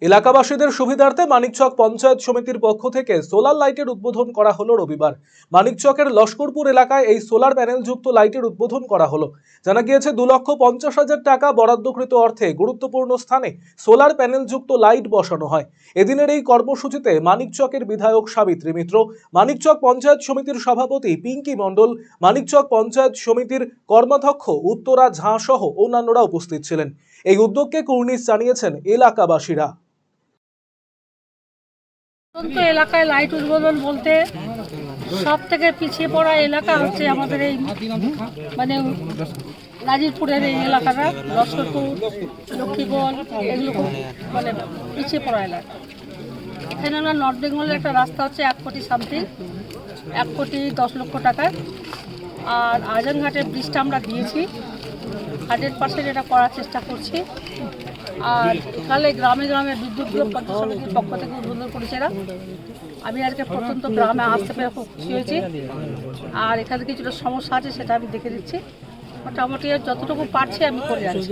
এলাকাবাসীদের সুবিধার্থে মানিকচক পঞ্চায়েত সমিতির পক্ষ থেকে সোলার লাইটের উদ্বোধন করা হলো রবিবার। মানিকচকের লস্করপুর এলাকায় এই সোলার প্যানেলযুক্ত লাইটের উদ্বোধন করা হলো। জানা গিয়েছে 2,50,000 টাকা বরাদ্দকৃত অর্থে গুরুত্বপূর্ণ স্থানে সোলার প্যানেলযুক্ত লাইট বসানো হয়। এদিনের এই কর্মসূচিতে মানিকচকের বিধায়ক সাবিত্রী মিত্র, মানিকচক পঞ্চায়েত সমিতির সভাপতি পিঙ্কি মণ্ডল, মানিকচক পঞ্চায়েত সমিতির কর্মাধ্যক্ষ উত্তরা ঝা সহ অন্যান্যরা উপস্থিত ছিলেন। এই উদ্যোগকে কুর্নিশ জানিয়েছেন এলাকাবাসীরা। এলাকায় লাইট উদ্বোধন বলতে সব থেকে পিছিয়ে পড়া এলাকা হচ্ছে আমাদের এই মানে নাজিরপুরের এই এলাকাটা, লস্করপুর, লক্ষ্মীগঞ্জ, এগুলো খুব মানে পিছিয়ে পড়া এলাকা। এখানে আমরা নর্থ বেঙ্গলের একটা রাস্তা হচ্ছে 1 কোটি সামথিং, 1,10,00,000 টাকার। আর আজানঘাটের ব্রিজটা আমরা দিয়েছি, 100% এটা করার চেষ্টা করছি। আর এখানে গ্রামে গ্রামে বিদ্যুৎগুলো পঞ্চায়েত সমিতির পক্ষ থেকে উদ্বোধন করেছে এরা। আমি আজকে প্রত্যন্ত গ্রামে আসতে পেরে খুব খুশি হয়েছি। আর এখানে কিছুটা সমস্যা আছে, সেটা আমি দেখে দিচ্ছি। মোটামুটি যতটুকু পারছি আমি করে যাচ্ছি।